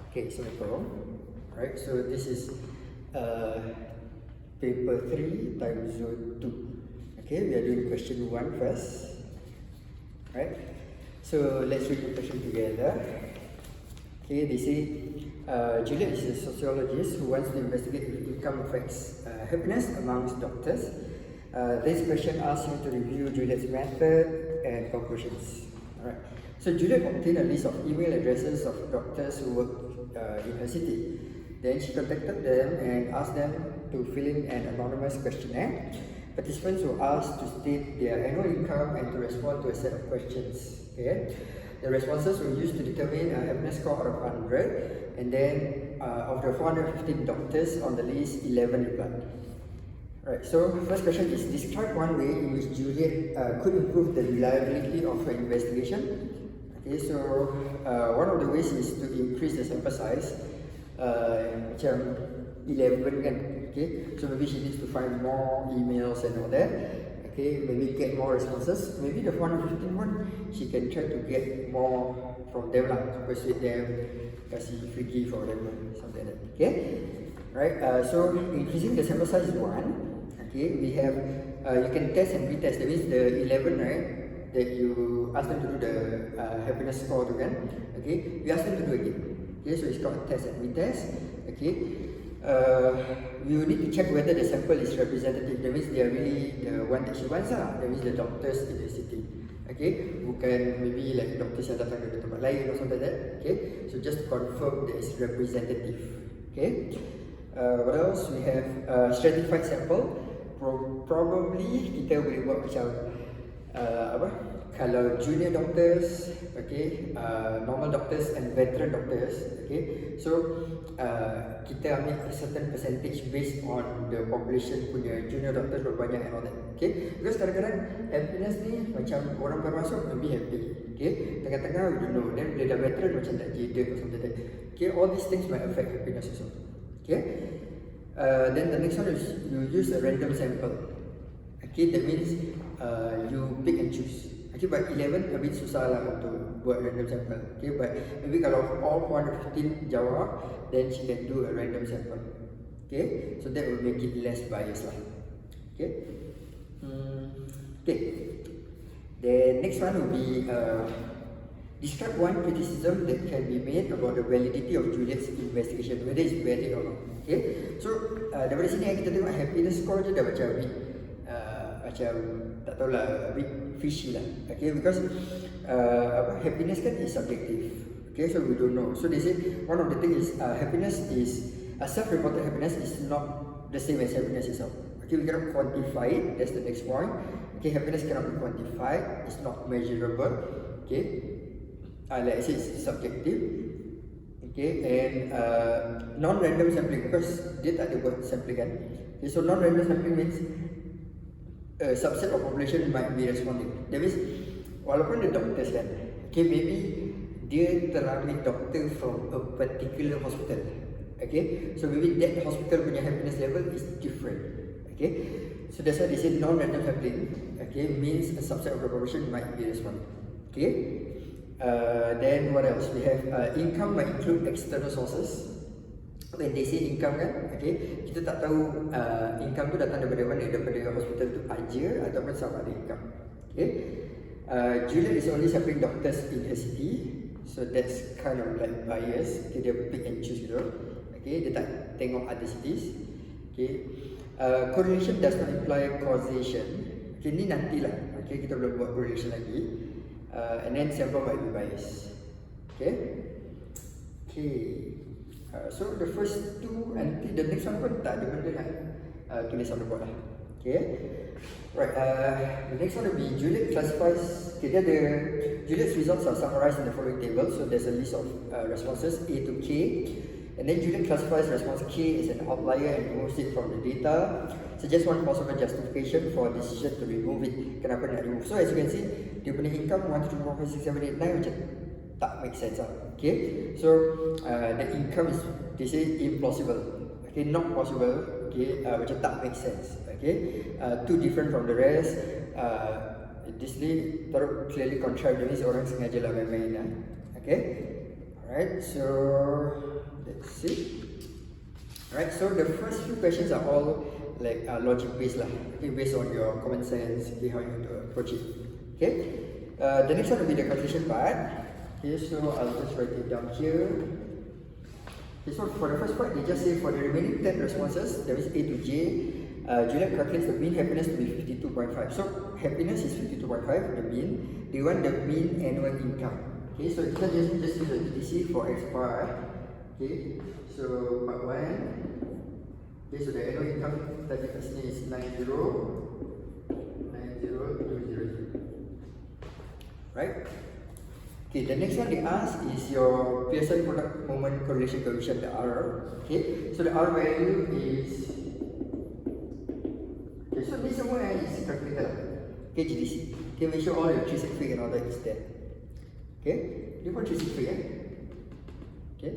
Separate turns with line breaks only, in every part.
Okay, Assalamualaikum. Alright, so this is paper 3 times zone 2. Okay, we are doing question 1 first. Right, so let's read the question together. Okay, they say Juliet is a sociologist who wants to investigate if income affects happiness amongst doctors. This question asks you to review Juliet's method and conclusions. Alright, so Juliet obtained a list of email addresses of doctors who work in her city. Then she contacted them and asked them to fill in an anonymous questionnaire. Participants were asked to state their annual income and to respond to a set of questions. Okay? The responses were used to determine a happiness score out of 100, and then of the 415 doctors on the list, 11 replied. Right, so first question is, describe one way in which Juliet could improve the reliability of her investigation. Okay, so one of the ways is to increase the sample size, macam 11 kan, okay, so maybe she needs to find more emails and all that, okay, maybe get more responses, maybe the 415 one, she can try to get more from them lah, to persuade them, kasih free gift or whatever, something like that, okay, right, so increasing the sample size is one. Okay, we have, you can test and retest, that means the 11, right, that you ask them to do the happiness score tu kan, okay, you ask them to do again, okay, so it's called test and retest, okay. We will need to check whether the sample is representative, that means they are really the one that she wants lah, that means the doctors in the city, okay, bukan maybe like doctors yang datang dari tempat lain or something like that, okay, so just to confirm that it's representative, okay. What else? We have stratified sample. Probably kita boleh buat macam apa? Kalau junior doctors, okay, normal doctors and veteran doctors, okay. So kita ambil a certain percentage based on the population punya junior doctors berapa banyak and all that, okay. Because kadang-kadang happiness ni macam orang baru masuk maybe happy, okay. Tengah-tengah we don't know, then bila dah veteran macam dah jaded or something like that, okay. All these things might affect happiness also, okay. Then the next one is you use a random sample. Okay, that means you pick and choose. Okay, but 11 a bit susah lah untuk buat random sample. Okay, but maybe kalau all 415 jawab, then she can do a random sample. Okay, so that will make it less biased lah. Okay, okay. The next one will be describe one criticism that can be made about the validity of Juliet's investigation, whether it's valid or not. Okay, so daripada sini kita tengok happiness score je dah macam a bit, macam tak tahulah, a bit fishy lah. Okay, because happiness kan is subjective. Okay, so we don't know. So they say one of the things is happiness is self-reported happiness is not the same as happiness itself. Okay, we cannot quantify it. That's the next point. Okay, happiness cannot be quantified. It's not measurable. Okay. Like I said, it's subjective. Okay, and non-random sampling, because dia tak ada buat sampling kan. Okay, so non-random sampling means a subset of population might be responding. That means walaupun the doctors kan, okay, maybe dia terambil doctor from a particular hospital. Okay, so maybe that hospital punya happiness level is different. Okay, so that's why they say non-random sampling, okay, means a subset of the population might be responding. Okay. Then what else? We have income might include external sources. When they say income kan, okay, kita tak tahu income tu datang daripada mana, daripada hospital tu aja ataupun sama ada income. Okay, Juliet is only sampling doctors in her city, so that's kind of like bias. Okay, dia pick and choose gitu. Okay, dia tak tengok other cities. Okay, correlation does not imply causation. Okay, ni nantilah. Okay, kita belum buat correlation lagi. And then sample might be biased. Okay. Okay. So the first two, and the next one pun tak ada benda nak tulis on the board lah. Okay. Right. The next one will be Juliet classifies. Okay, Juliet's results are summarized in the following table. So there's a list of responses A to K, and then Juliet classifies response K as an outlier and removes it from the data. Suggest one possible justification for a decision to remove it. Kenapa nak remove? So as you can see, dia punya income 1, 2, 3, 4, 5, 6, 7, 8, 9 macam tak make sense lah. Okay, so the income is, they say, implausible. Okay, not possible. Okay, macam tak make sense. Okay, too different from the rest. This ni taruh clearly contrived, that means orang sengaja lah main-main lah. Okay, Alright, so let's see. Alright, so the first few questions are all like logic based lah. Okay, based on your common sense, okay, how you want to approach it. Okay. The next one will be the calculation part. Okay, so I'll just write it down here. Okay, so for the first part, they just say for the remaining 10 responses, that means A to J, Juliet calculates the mean happiness to be 52.5. So happiness is 52.5, the mean. They want the mean annual income. Okay, so you can just use the GTC for X bar. Okay, so part 1. Okay, so the annual income tadi kat sini is 90200. Right? Okay, the next one they ask is your Pearson product moment correlation coefficient, the R. Okay, so the R value is, okay, so this semua is calculated lah. Okay, GDC. Okay, make sure all your intrinsic figure and all that is there. Okay, you want intrinsic figure? Okay.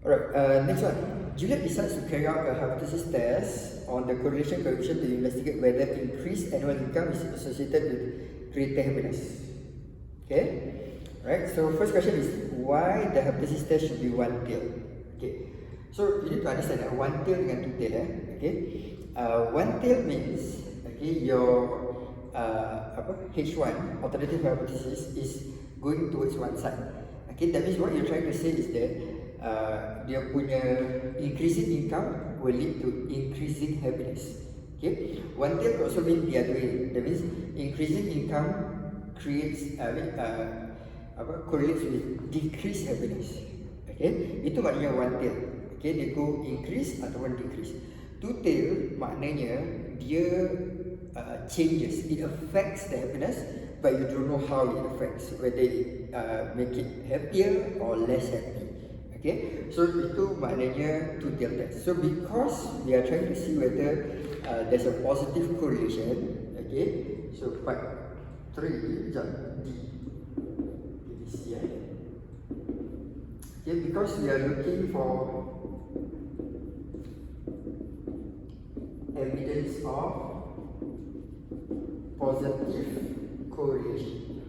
Alright, next one. Juliet decides to carry out a hypothesis test on the correlation coefficient to investigate whether increased annual income is associated with greater happiness. Okay. Right, so first question is why the hypothesis test should be one tail. Okay, so you need to understand that one tail dengan two tail. Okay, one tail means okay your H1 alternative hypothesis is going towards one side. Okay, that means what you're trying to say is that dia punya increasing income will lead to increasing happiness. Okay, one tail also mean the other way. That means increasing income creates correlates with decreased happiness. Okay, itu maknanya one tail. Okay, dia go increase ataupun decrease. Two tail maknanya dia changes, it affects the happiness, but you don't know how it affects, whether it make it happier or less happy. Okay, so itu maknanya two tail test. So because we are trying to see whether there's a positive correlation. Okay, so part 3 D. Okay, because we are looking for evidence of positive correlation.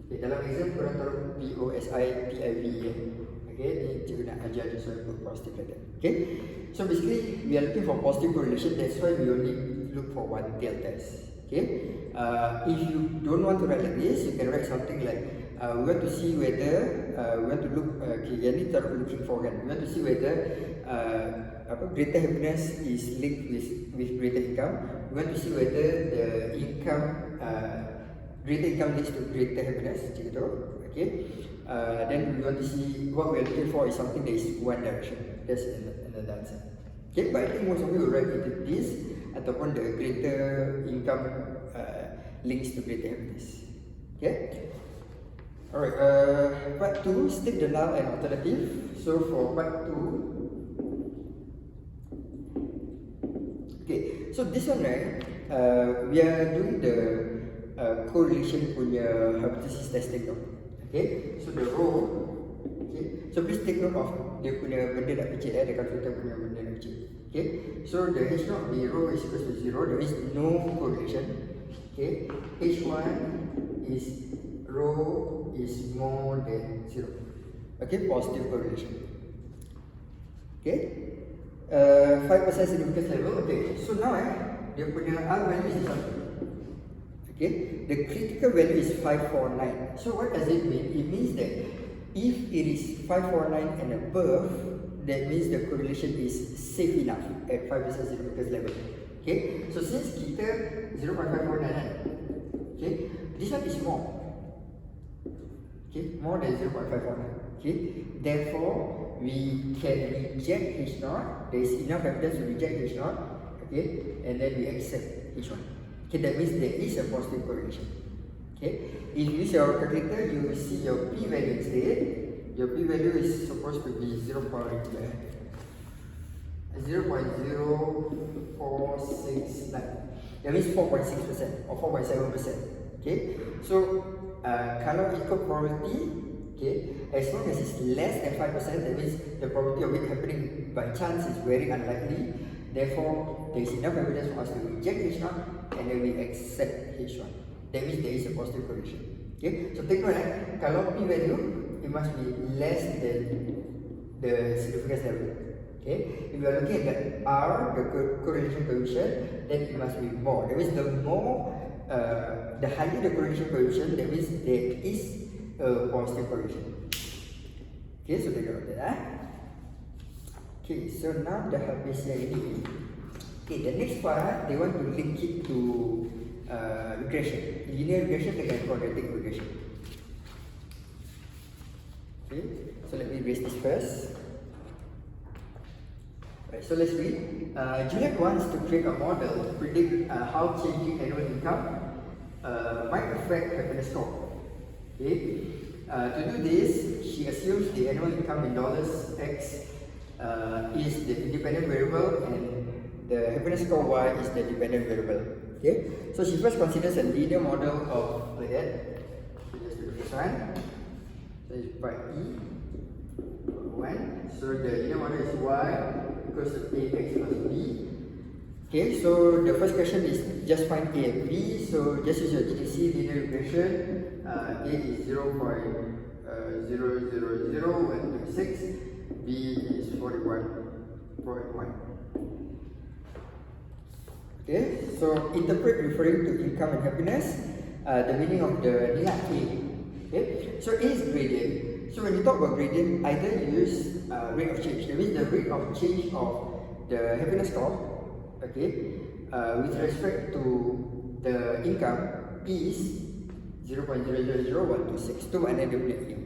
Okay, dalam exam korang taruh POSITIV. Okay, ni cikgu nak ajar je soal positive like that. Okay, so basically we are looking for positive correlation. That's why we only look for one tail test. Okay, if you don't want to write like this, you can write something like we want to see whether we want to look. Okay, yang ni taruh looking for kan. We want to see whether greater happiness is linked with greater income. We want to see whether the income greater income leads to greater happiness. Macam tu. Okay. Then we want to see what we are looking for is something that is one direction. That's another answer. Okay, but I think most of you will write into this ataupun the greater income links to greater happiness. Okay. Alright, part 2, state the null and alternative. So for part 2, okay, so this one right, we are doing the correlation punya hypothesis testing now. Okay, so the row, okay, so please take note of dia punya benda nak picit the calculator punya benda nak picit. Okay, so the H0 the row is equal to 0, there is no correlation. Okay, H1 is row is more than 0. Okay, positive correlation. Okay, 5% significance level. Okay, so now dia punya R value is something. Okay, the critical value is 549. So what does it mean? It means that if it is 549 and above, that means the correlation is safe enough at 5% significance level. Okay, so since kita 0.549, okay, this one is more. Okay, more than 0.549. Okay, therefore we can reject H0. There is enough evidence to reject H0. Okay, and then we accept H1. Okay, that means there is a positive correlation. Okay, if you use your calculator, you will see your p value instead. Your p value is supposed to be 0.0469. That means 4.6% or 4.7%. Okay, so kalau ikut probability, okay, as long as it's less than 5%, that means the probability of it happening by chance is very unlikely. Therefore, there is enough evidence for us to reject H0 and then we accept H1. That means there is a positive correlation. Okay, so take note, kalau p value it must be less than the significance level. Okay, if you are looking at the R, the correlation coefficient, then it must be more. That means the more, the higher the correlation coefficient, that means there is a positive correlation. Okay, so take note of that. Okay, so now dah habis yang ini. Okay, the next part, they want to link it to regression, linear regression dengan quadratic regression. Okay, so let me erase this first. Right, so let's read. Juliet wants to create a model to predict how changing annual income might affect happiness score. Okay, to do this, she assumes the annual income in dollars X is the independent variable and the happiness score Y is the dependent variable. Okay, so she first considers a linear model of that. So just do this one. So it's part E. 1. So the linear model is Y equals to AX plus B. Okay, so the first question is just find A and B. So just use your GTC linear regression. A is 0.000126. B is 41.1. Okay, so interpret referring to income and happiness. The meaning of the nilai A. Okay, so A is gradient. So when you talk about gradient, either you use rate of change. That means the rate of change of the happiness score, okay, with respect to the income is 0.000126. Tu makna dia punya A.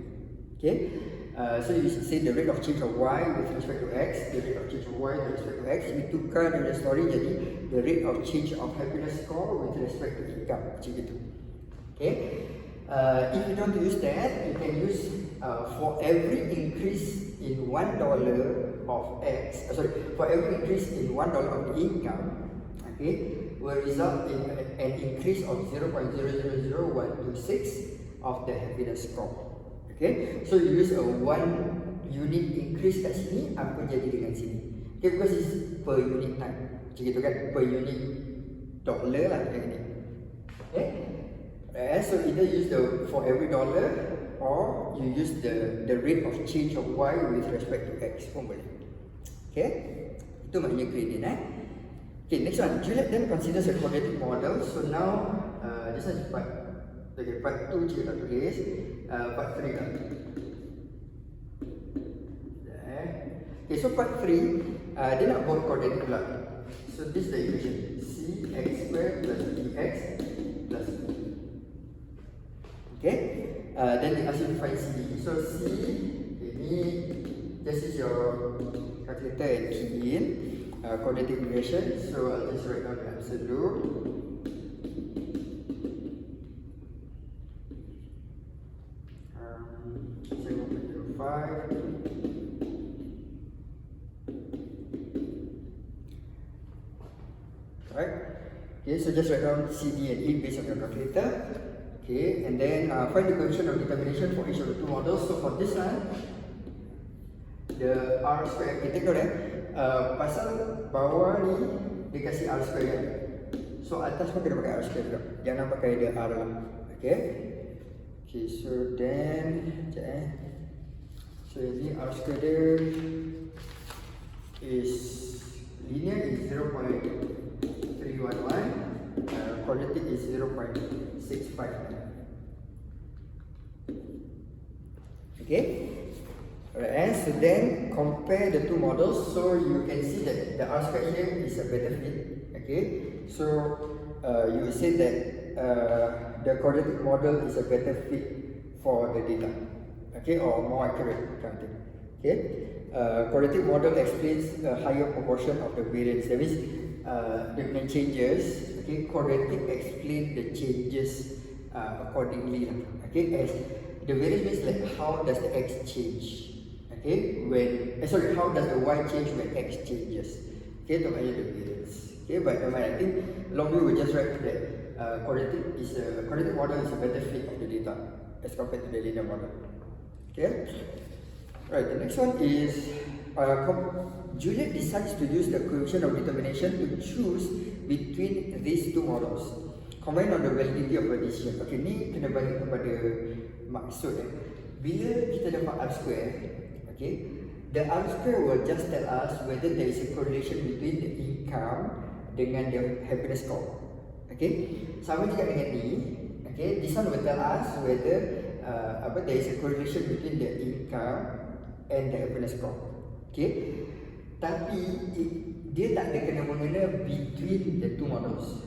Okay, so you say the rate of change of Y with respect to X, the rate of change of Y with respect to X. You tukar the story jadi the rate of change of happiness score with respect to income. Macam itu. Okay. If you don't use that, you can use for every increase in $1 of X, for every increase in $1 of the income, okay, will result in an increase of 0.000126 of the happiness score. Okay, so you use a 1 unit increase kat sini, apa jadi dengan sini? Okay, because it's per unit time. Macam gitu kan, per unit dollar lah yang ni. Okay. So either use the for every dollar or you use the rate of change of Y with respect to X pun boleh. Okay, itu maknanya gradient. Okay, next one. Juliet then considers a quadratic model. So now this one is part. Okay, part 2 cikgu tak tulis. Part 3 kan. Okay, so part 3 dia nak buat quadratic pula. So this is the equation CX squared plus BX plus B. Okay, then they ask you to find CD. So C, ini just use your calculator and key in quadratic regression. So I'll just write down the absolute. Right. Okay, so just write down CD and E based on your calculator. Okay, and then find the coefficient of determination for each of the two models. So for this one, the R square, okay, take note pasal bawah ni dia kasih R square kan. So atas pun kena pakai R square juga. Jangan pakai dia R lah. Okay. Okay, so then so ini R square dia is linear is 0.311. Quadratic is 0.659. Okay, alright, so then compare the two models. So you can see that the R square here is a better fit. Okay, so you say that the quadratic model is a better fit for the data. Okay, or more accurate kind of thing. Okay, quadratic model explains a higher proportion of the variance. That means the changes. Okay, quadratic explain the changes accordingly. Okay, as the variance means like how does the X change? Okay, when how does the Y change when X changes? Okay, to measure the variance. Okay, but I think long view will just write that quadratic model is a better fit of the data as compared to the linear model. Okay, right. The next one is Juliet decides to use the coefficient of determination to choose between these two models. Comment on the validity of a decision. Okay, ni kena balik kepada maksud bila kita dapat R square, okay, the R square will just tell us whether there is a correlation between the income dengan the happiness score. Okay, sama juga dengan ni. Okay, this one will tell us whether there is a correlation between the income and the happiness score. Okay, tapi dia tak ada kena-mengena between the two models.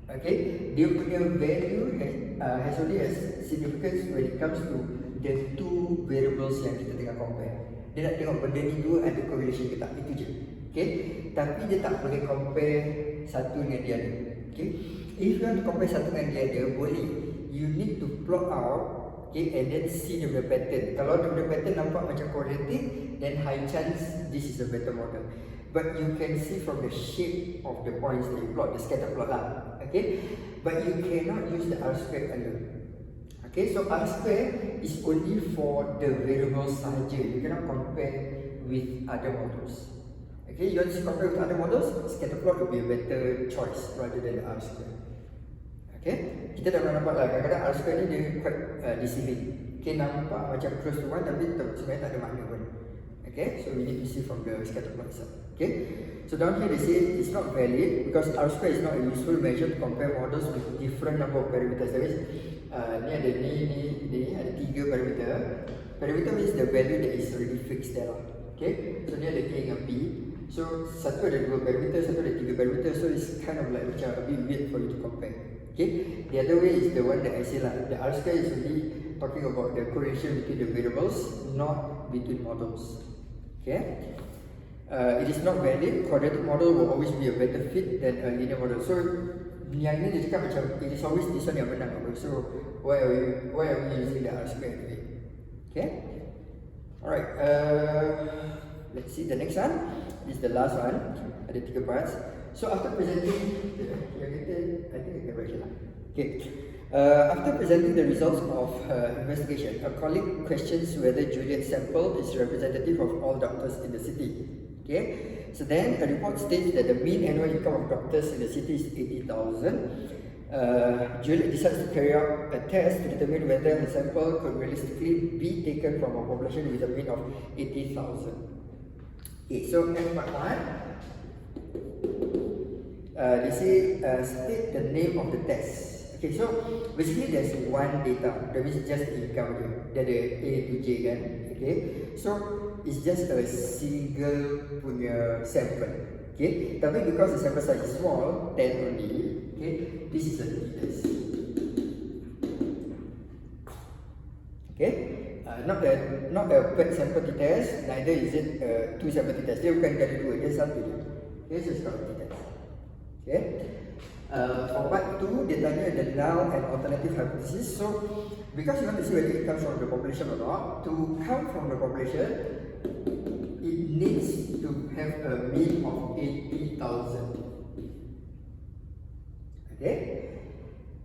Okay, dia punya value has only a significance when it comes to the two variables yang kita tengah compare. Dia nak tengok benda ni dua ada correlation ke tak, itu je. Okay, tapi dia tak boleh compare satu dengan dia ada. Okay, if you want to compare satu dengan dia ada, boleh. You need to plot out, okay, and then see the pattern. Kalau the pattern nampak macam correlated, then high chance this is a better model. But you can see from the shape of the points that you plot, the scatter plot lah. Okay, but you cannot use the R square alone. Okay, so R square is only for the variables sahaja. You cannot compare with other models. Okay, you want to compare with other models, scatter plot will be a better choice rather than the R square. Okay, kita dah nampak lah kadang-kadang R square ni dia quite deceiving. Okay, nampak macam close to 1 tapi sebenarnya tak ada makna pun. Okay, so we need to see from the scatter plot itself. Okay, so down here they say it's not valid because R square is not a useful measure to compare models with different number of parameters. That means ni ada ni ada 3 parameter. Parameter means the value that is already fixed there. Okay, so ni ada A dengan B. So satu ada 2 parameter, satu ada 3 parameter. So it's kind of like macam a bit weird for you to compare. Okay, the other way is the one that I say lah. The R square is only talking about the correlation between the variables, not between models. Okay, it is not valid. Quadratic model will always be a better fit than a linear model. So yang ni dia cakap macam it is always this one yang menang. So why are we using the R square anyway? Okay, alright. Let's see the next one. This is the last one. Ada 3 parts. So after presenting, I think I can write it. Okay. After presenting the results of investigation, a colleague questions whether Juliet's sample is representative of all doctors in the city. Okay. So then a report states that the mean annual income of doctors in the city is 80,000. Juliet decides to carry out a test to determine whether a sample could realistically be taken from a population with a mean of 80,000. Okay, so next part 1. They say state the name of the test. Okay, so basically there's one data. That means just income je. Dia ada A to J kan. Okay, so it's just a single punya sample. Okay, tapi because the sample size is small, 10 only. Okay, this is a test. Okay, not a per sample test. Neither is it two sample test. Dia bukan kali dua, dia satu je. Okay, so it's called test. Okay, for part 2, dia tanya the null and alternative hypothesis. So, because you want to see whether it comes from the population or not, to come from the population, it needs to have a mean of 80,000. Okay,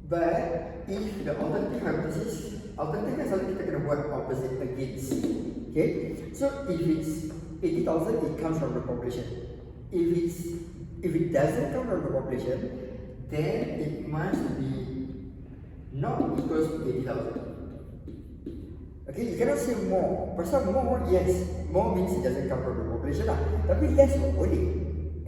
but if the alternative hypothesis, alternative kan selalu kita kena buat opposite against. Okay, so if it's 80,000, it comes from the population. If it doesn't come from the population, then it must be not equals to 80,000. Okay, you cannot say more. Pasal more, yes, more means it doesn't come from the population lah. Tapi less pun boleh.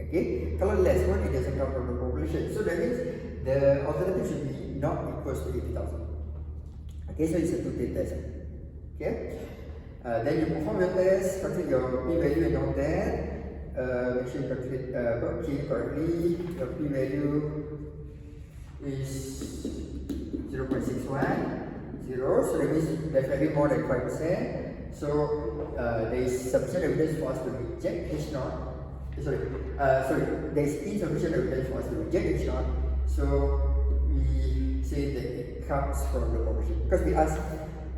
Okay, kalau less pun it doesn't come from the population. So that means the alternative should be not equals to 80,000. Okay, so it's a two-tailed test. Okay, then you perform your test, calculate your p-value and all that. Make sure you calculate K correctly. Your p-value is 0.610, so that means definitely more than 5%. So there is sufficient evidence for us to reject H naught. Sorry, there is insufficient evidence for us to reject H naught. So we say that it comes from the population because we ask.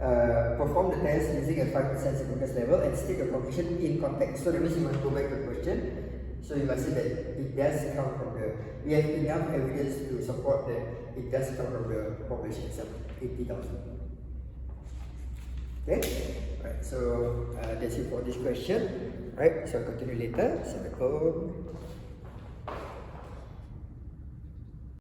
Perform the test using a 5% significance level and state the conclusion in context. So that means you must go back to the question. So you must say that it does come from the. We have enough evidence to support that it does come from the population itself, 80,000. Okay, right. So that's it for this question. Right. So I'll continue later. Assalamualaikum.